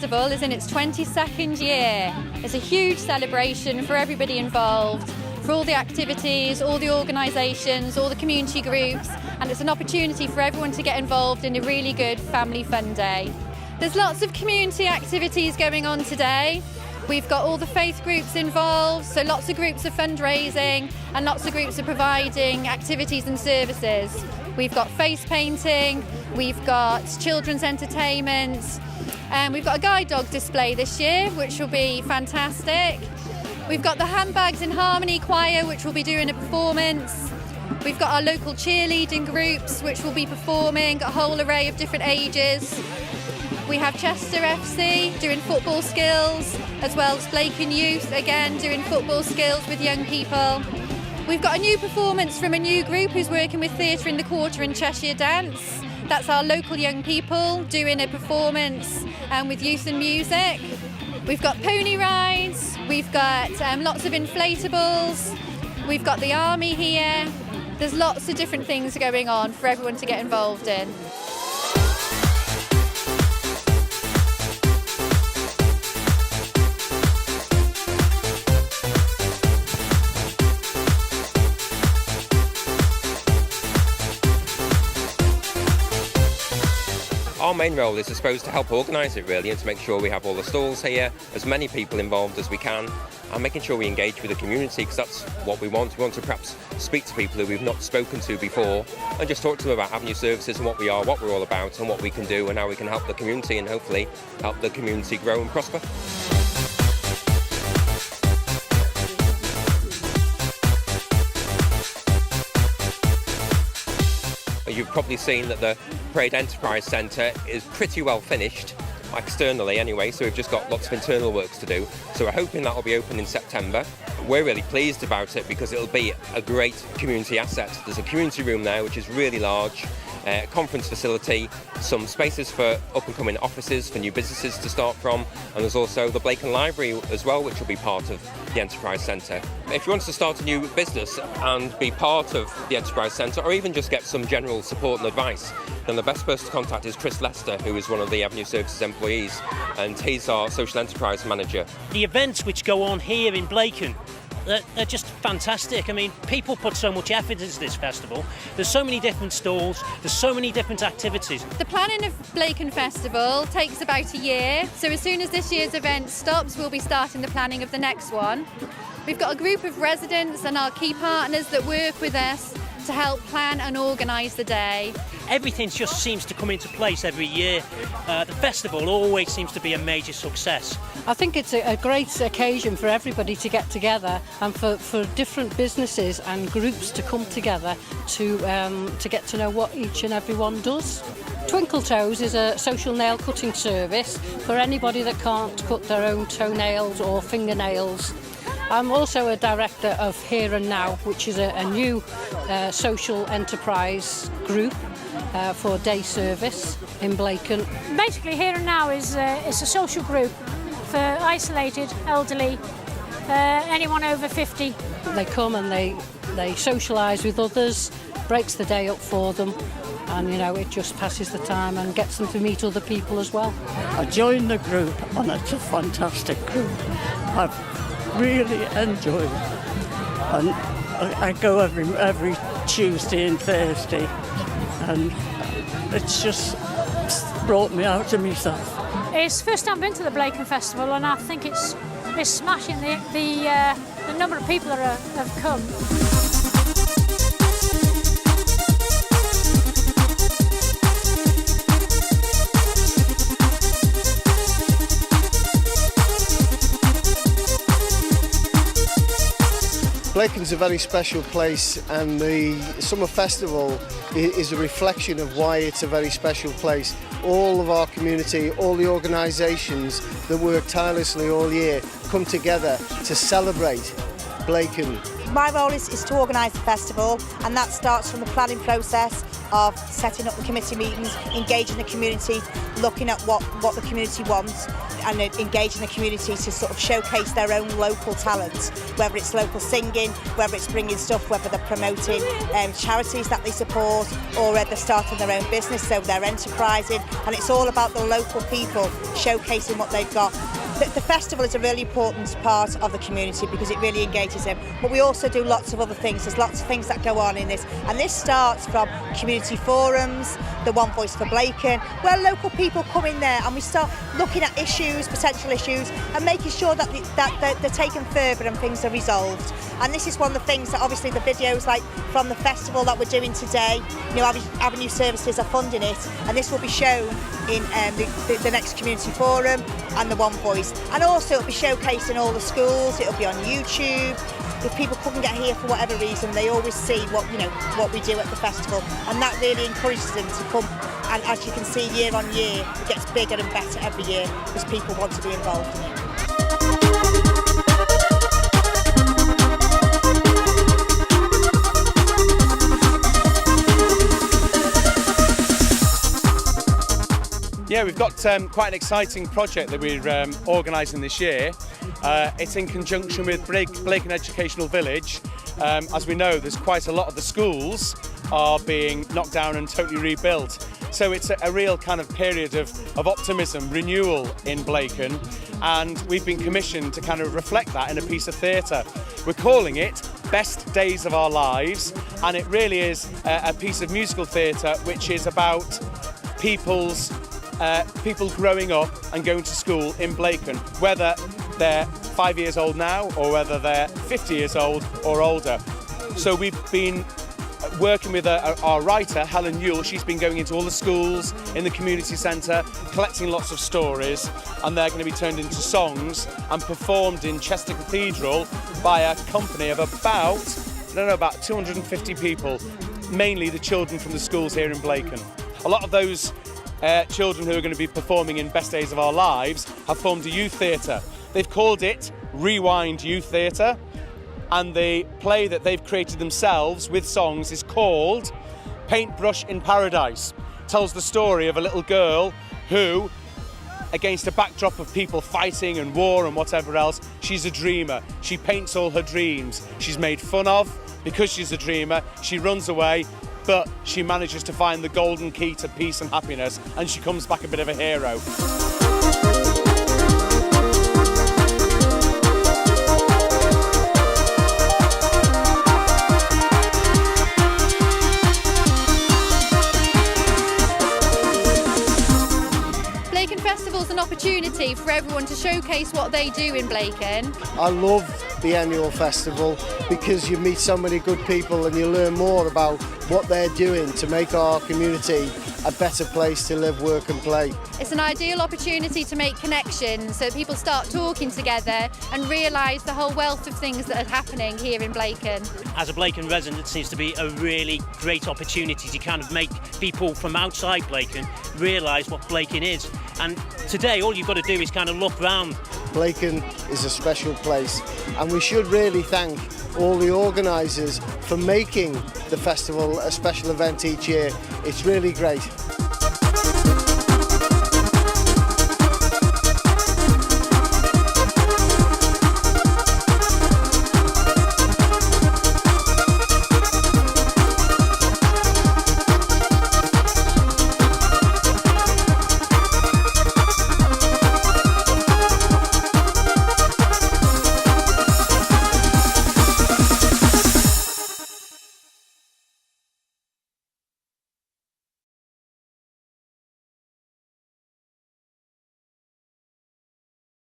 Festival is in its 22nd year. It's a huge celebration for everybody involved, for all the activities, all the organisations, all the community groups, and it's an opportunity for everyone to get involved in a really good family fun day. There's lots of community activities going on today. We've got all the faith groups involved, so lots of groups of fundraising and lots of groups of providing activities and services. We've got face painting, we've got children's entertainment, and we've got a guide dog display this year, which will be fantastic. We've got the Handbags in Harmony Choir, which will be doing a performance. We've got our local cheerleading groups, which will be performing a whole array of different ages. We have Chester FC doing football skills, as well as Blacon Youth, again, doing football skills with young people. We've got a new performance from a new group who's working with Theatre in the Quarter and Cheshire Dance. That's our local young people doing a performance with youth and music. We've got pony rides, we've got lots of inflatables, we've got the army here. There's lots of different things going on for everyone to get involved in. Our main role is, I suppose, to help organise it really, and to make sure we have all the stalls here, as many people involved as we can, and making sure we engage with the community, because that's what we want. We want to perhaps speak to people who we've not spoken to before and just talk to them about Avenue Services and what we are, what we're all about and what we can do and how we can help the community and hopefully help the community grow and prosper. You've probably seen that the Parade Enterprise Centre is pretty well finished, externally anyway, so we've just got lots of internal works to do. So we're hoping that will be open in September. We're really pleased about it because it'll be a great community asset. There's a community room there which is really large, conference facility, some spaces for up-and-coming offices for new businesses to start from, and there's also the Blacon Library as well, which will be part of the Enterprise Centre. If you want to start a new business and be part of the Enterprise Centre, or even just get some general support and advice, then the best person to contact is Chris Lester, who is one of the Avenue Services employees, and he's our social enterprise manager. The events which go on here in Blacon, they're just fantastic. I mean, people put so much effort into this festival. There's so many different stalls, there's so many different activities. The planning of Blacon Festival takes about a year, so as soon as this year's event stops, we'll be starting the planning of the next one. We've got a group of residents and our key partners that work with us to help plan and organise the day. Everything just seems to come into place every year. The festival always seems to be a major success. I think it's a great occasion for everybody to get together and for different businesses and groups to come together to get to know what each and every one does. Twinkle Toes is a social nail cutting service for anybody that can't cut their own toenails or fingernails. I'm also a director of Here and Now, which is a new social enterprise group for day service in Blacon. Basically, Here and Now is a social group for isolated, elderly, anyone over 50. They come and they socialise with others, breaks the day up for them, and you know, it just passes the time and gets them to meet other people as well. I joined the group and it's a fantastic group. I've really enjoy it. And I go every Tuesday and Thursday, and it's just brought me out of myself. It's the first time I've been to the Blacon Festival, and I think it's smashing the number of people that have come. Blacon's a very special place, and the Summer Festival is a reflection of why it's a very special place. All of our community, all the organisations that work tirelessly all year come together to celebrate Blacon. My role is to organise the festival, and that starts from the planning process of setting up the committee meetings, engaging the community, looking at what the community wants, and engaging the community to sort of showcase their own local talents, whether it's local singing, whether it's bringing stuff, whether they're promoting charities that they support, or they're starting their own business, so they're enterprising, and it's all about the local people showcasing what they've got. The festival is a really important part of the community because it really engages them, but we also do lots of other things. There's lots of things that go on in this, and this starts from community forums, the One Voice for Blacon, where local people come in there and we start looking at issues, potential issues, and making sure that they're taken further and things are resolved. And this is one of the things that obviously the videos like from the festival that we're doing today, you know, Avenue Services are funding it, and this will be shown in the next community forum and the One Voice. And also it'll be showcased in all the schools, it'll be on YouTube. If people couldn't get here for whatever reason, they always see what we do at the festival, and that really encourages them to come. And as you can see, year on year, it gets bigger and better every year because people want to be involved in it. Yeah, we've got quite an exciting project that we're organising this year. It's in conjunction with Blacon Educational Village. As we know, there's quite a lot of the schools are being knocked down and totally rebuilt. So it's a real kind of period of optimism, renewal in Blacon, and we've been commissioned to kind of reflect that in a piece of theatre. We're calling it Best Days of Our Lives, and it really is a piece of musical theatre which is about people growing up and going to school in Blacon, whether they're 5 years old now or whether they're 50 years old or older. So we've been working with our writer, Helen Yule. She's been going into all the schools in the community centre, collecting lots of stories, and they're going to be turned into songs and performed in Chester Cathedral by a company of about 250 people, mainly the children from the schools here in Blacon. A lot of those children who are going to be performing in Best Days of Our Lives have formed a youth theatre. They've called it Rewind Youth Theatre, and the play that they've created themselves with songs is called Paintbrush in Paradise. It tells the story of a little girl who, against a backdrop of people fighting and war and whatever else, she's a dreamer. She paints all her dreams. She's made fun of because she's a dreamer. She runs away, but she manages to find the golden key to peace and happiness, and she comes back a bit of a hero. Blacon Festival is an opportunity for everyone to showcase what they do in Blacon. I love the annual festival because you meet so many good people and you learn more about what they're doing to make our community a better place to live, work and play. It's an ideal opportunity to make connections so people start talking together and realise the whole wealth of things that are happening here in Blacon. As a Blacon resident, it seems to be a really great opportunity to kind of make people from outside Blacon realise what Blacon is. And today, all you've got to do is kind of look round. Blacon is a special place, and we should really thank all the organisers for making the festival a special event each year. It's really great.